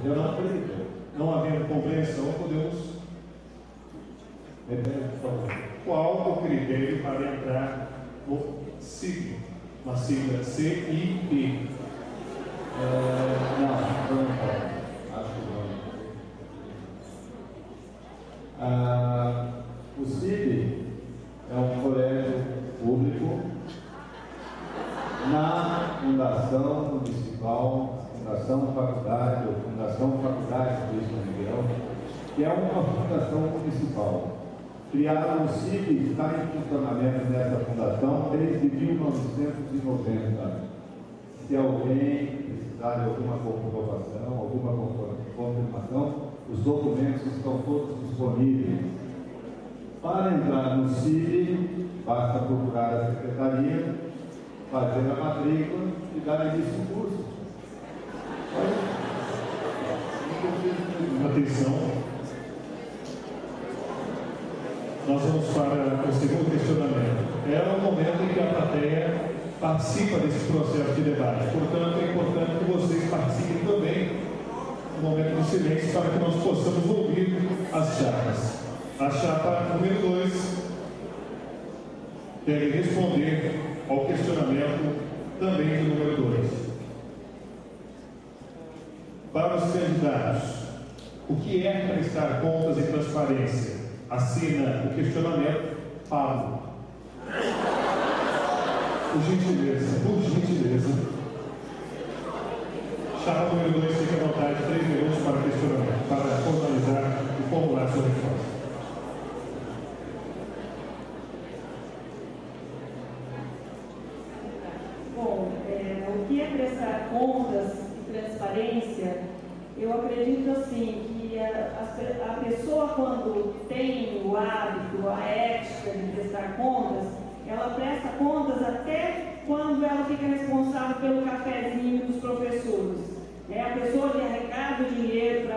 Eu não acredito. Não havendo compreensão, podemos... Repete, por favor. Qual o critério para entrar no CIP? Uma sigla CIP. Não pode. Acho que não. O CIP é um colégio público na Fundação Municipal, Fundação Faculdade, ou Fundação Faculdade de São Miguel, que é uma fundação municipal. Criaram o CIP, está em funcionamento nessa fundação desde 1990. Se alguém precisar de alguma comprovação, alguma confirmação, os documentos estão todos disponíveis. Para entrar no CIP, basta procurar a secretaria, fazer a matrícula e dar início ao curso. Atenção. Nós vamos para o segundo questionamento. É o momento em que a plateia participa desse processo de debate. Portanto, é importante que vocês participem também no momento do silêncio para que nós possamos ouvir as chapas. A chapa número 2 deve responder ao questionamento também do número 2. Para os candidatos, o que é prestar contas e transparência? Assina o questionamento Pablo. Por gentileza, por gentileza. Chapa número 2, fique à vontade, 3 minutos para o questionamento, para formalizar e formular sua resposta. Bom, o que é prestar contas e transparência? Eu acredito assim que a pessoa, quando tem o hábito, a ética de prestar contas, ela presta contas até quando ela fica responsável pelo cafezinho dos professores. A pessoa que arrecada o dinheiro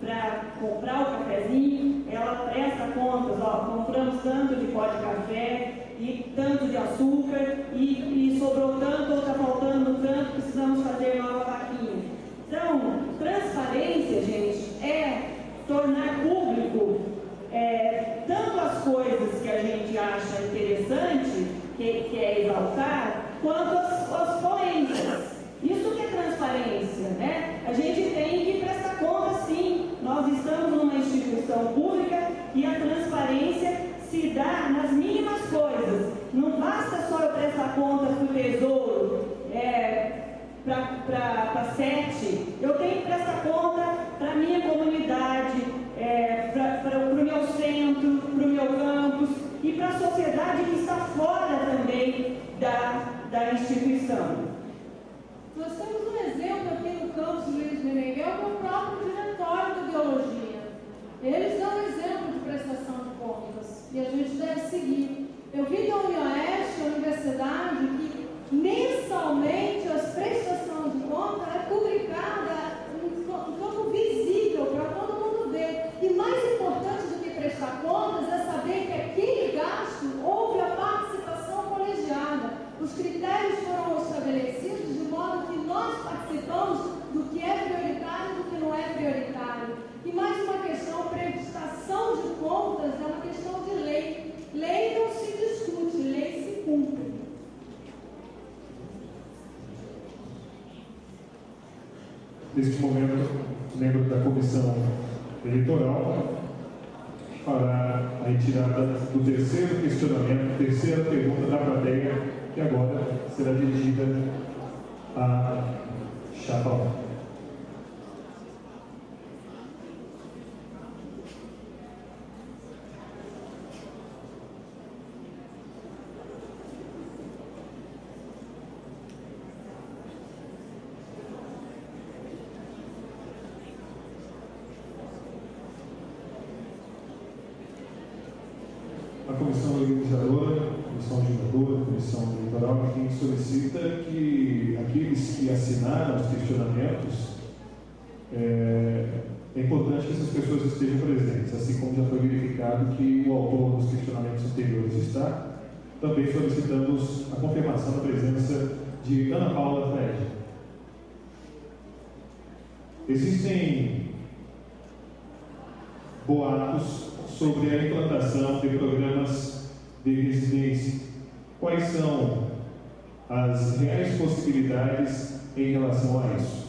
para comprar o cafezinho, ela presta contas, compramos tanto de pó de café e tanto de açúcar e sobrou tanto ou está faltando tanto, precisamos fazer nova vaquinha. Então, transparência, gente, é tornar público tanto as coisas que a gente acha interessante, que é exaltar, quanto as polêmicas. Isso que é transparência, né? A gente tem que prestar conta, sim. Nós estamos numa instituição pública e a transparência se dá nas mínimas coisas. Não basta só eu prestar conta para o Tesouro, para SET. Eu tenho que prestar conta para a minha comunidade, para o meu centro, para o meu campus e para a sociedade que está fora também da instituição. Nós temos um exemplo aqui no campus Luiz Meneghel com o próprio diretório de biologia. Eles dão exemplo de prestação de contas e a gente deve seguir. Eu vi da UniOeste, a universidade, que mensalmente a prestação de contas é publicada em campo visível para todo mundo ver. E mais importante do que prestar contas é saber que aquele gasto houve a participação colegiada. Os critérios foram estabelecidos de modo que nós participamos do que é prioritário e do que não é prioritário. E mais uma questão, prestação de contas é uma questão de lei. Lei não se discute, lei se cumpre. Neste momento, membro da comissão eleitoral fará a retirada do terceiro questionamento, terceira pergunta da plateia, que agora será dirigida a chapa. A comissão organizadora, comissão julgadora, comissão eleitoral, quem solicita que aqueles que assinaram os questionamentos, é importante que essas pessoas estejam presentes, assim como já foi verificado que o autor dos questionamentos anteriores está. Também solicitamos a confirmação da presença de Ana Paula Fred. Existem boatos sobre a implantação de programas de residência. Quais são as reais possibilidades em relação a isso?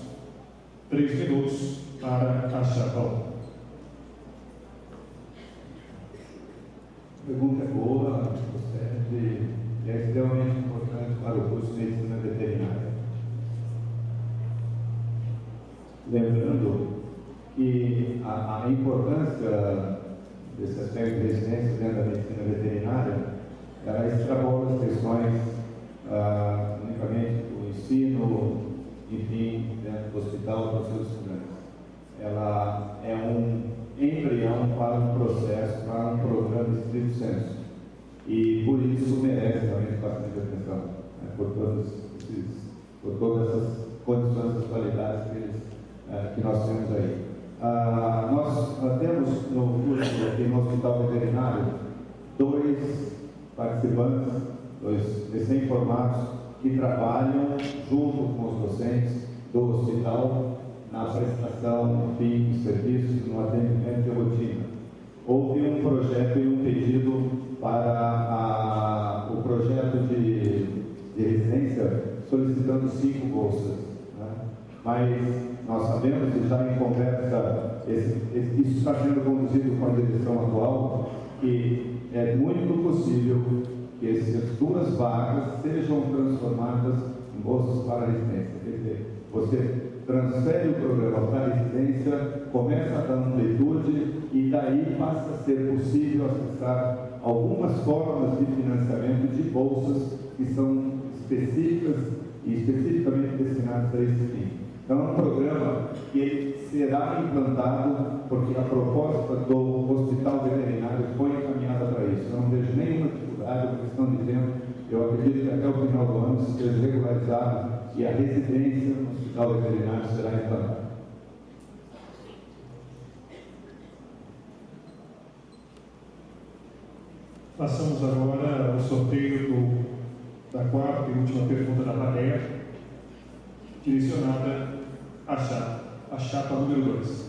3 minutos para achar, Paulo. A pergunta é boa, e é extremamente importante para o curso de medicina veterinária. Lembrando que a importância desse aspecto de residência dentro da medicina veterinária, ela extrapola as questões unicamente do ensino, enfim, dentro do hospital para os seus estudantes. Ela é um embrião para um processo, para um programa de estrito senso. E por isso merece realmente bastante atenção, né, por todas essas condições, essas qualidades que nós temos aí. Nós temos no curso aqui no Hospital Veterinário 2 participantes, 2 recém-formados, que trabalham junto com os docentes do hospital na prestação, enfim, de serviços, no atendimento de rotina. Houve um projeto e um pedido para o projeto de residência solicitando 5 bolsas, né? Mas nós sabemos que já em conversa, isso está sendo conduzido com a direção atual, que é muito possível que essas 2 vagas sejam transformadas em bolsas para residência. Quer dizer, você transfere o programa para a residência, começa a dar amplitude e daí passa a ser possível acessar algumas formas de financiamento de bolsas que são específicas e especificamente destinadas a esse fim. Então, é um programa que será implantado porque a proposta do Hospital Veterinário foi encaminhada para isso. Eu não vejo nenhuma dificuldade, uma questão de tempo. Eu acredito que até o final do ano seja regularizado e a residência no Hospital Veterinário será implantada. Passamos agora ao sorteio da 4ª e última pergunta da plateia, direcionada à chapa número 2.